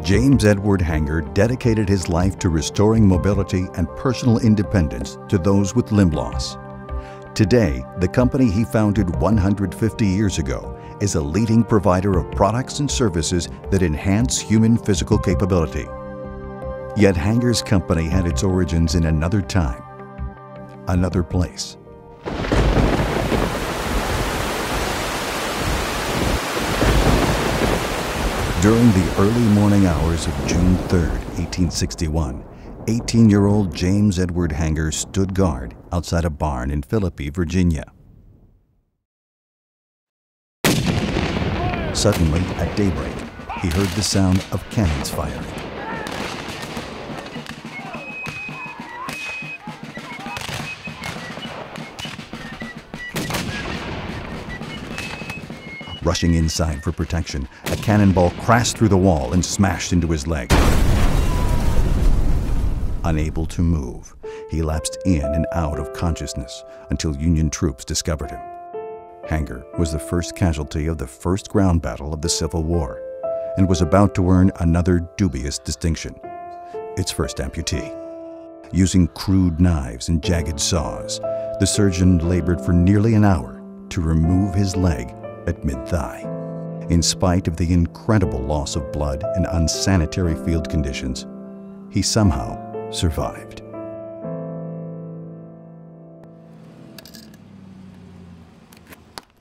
James Edward Hanger dedicated his life to restoring mobility and personal independence to those with limb loss. Today, the company he founded 150 years ago is a leading provider of products and services that enhance human physical capability. Yet Hanger's company had its origins in another time, another place. During the early morning hours of June 3, 1861, 18-year-old James Edward Hanger stood guard outside a barn in Philippi, Virginia. Suddenly, at daybreak, he heard the sound of cannons firing. Rushing inside for protection, a cannonball crashed through the wall and smashed into his leg. Unable to move, he lapsed in and out of consciousness until Union troops discovered him. Hanger was the first casualty of the first ground battle of the Civil War and was about to earn another dubious distinction, its first amputee. Using crude knives and jagged saws, the surgeon labored for nearly an hour to remove his leg at mid-thigh. In spite of the incredible loss of blood and unsanitary field conditions, he somehow survived.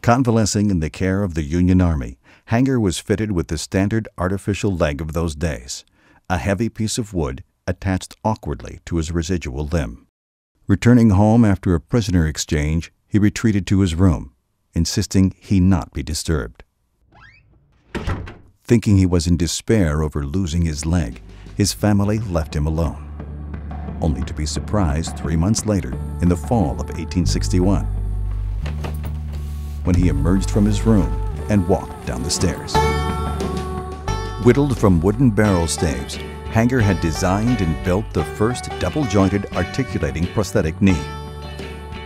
Convalescing in the care of the Union Army, Hanger was fitted with the standard artificial leg of those days, a heavy piece of wood attached awkwardly to his residual limb. Returning home after a prisoner exchange, he retreated to his room, insisting he not be disturbed. Thinking he was in despair over losing his leg, his family left him alone, only to be surprised 3 months later in the fall of 1861, when he emerged from his room and walked down the stairs. Whittled from wooden barrel staves, Hanger had designed and built the first double-jointed articulating prosthetic knee.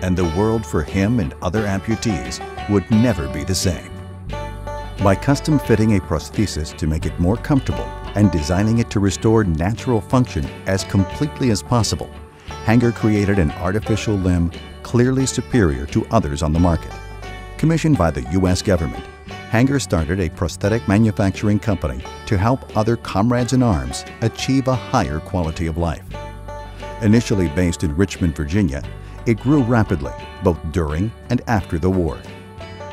And the world for him and other amputees would never be the same. By custom fitting a prosthesis to make it more comfortable and designing it to restore natural function as completely as possible, Hanger created an artificial limb clearly superior to others on the market. Commissioned by the U.S. government, Hanger started a prosthetic manufacturing company to help other comrades in arms achieve a higher quality of life. Initially based in Richmond, Virginia, it grew rapidly, both during and after the war.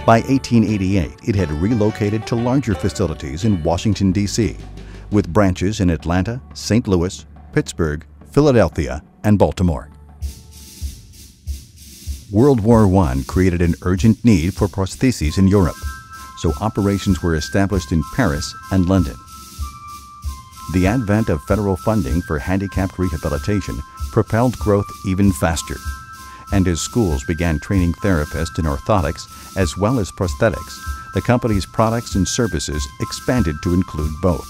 By 1888, it had relocated to larger facilities in Washington, D.C., with branches in Atlanta, St. Louis, Pittsburgh, Philadelphia, and Baltimore. World War I created an urgent need for prostheses in Europe, so operations were established in Paris and London. The advent of federal funding for handicapped rehabilitation propelled growth even faster. And as schools began training therapists in orthotics as well as prosthetics, the company's products and services expanded to include both.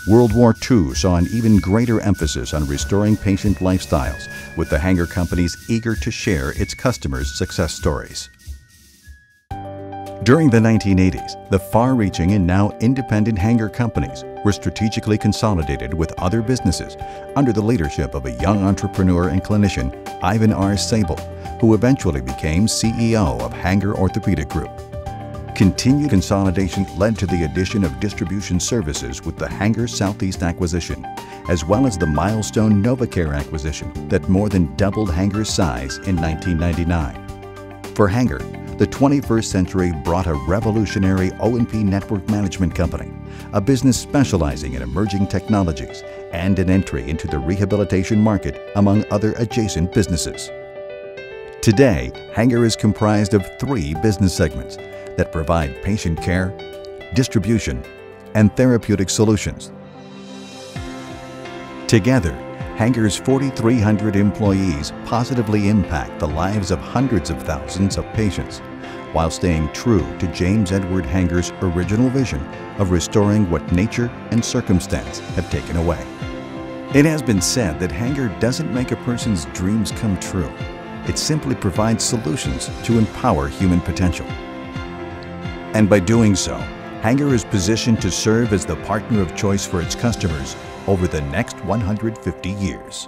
World War II saw an even greater emphasis on restoring patient lifestyles, with the Hanger companies eager to share its customers' success stories. During the 1980s, the far-reaching and now independent Hanger companies were strategically consolidated with other businesses under the leadership of a young entrepreneur and clinician, Ivan R. Sable, who eventually became CEO of Hanger Orthopedic Group. Continued consolidation led to the addition of distribution services with the Hanger Southeast acquisition, as well as the milestone NovaCare acquisition that more than doubled Hanger's size in 1999. For Hanger, the 21st century brought a revolutionary O&P network management company, a business specializing in emerging technologies, and an entry into the rehabilitation market, among other adjacent businesses. Today, Hanger is comprised of 3 business segments that provide patient care, distribution, and therapeutic solutions. Together, Hanger's 4,300 employees positively impact the lives of hundreds of thousands of patients, while staying true to James Edward Hanger's original vision of restoring what nature and circumstance have taken away. It has been said that Hanger doesn't make a person's dreams come true. It simply provides solutions to empower human potential. And by doing so, Hanger is positioned to serve as the partner of choice for its customers over the next 150 years.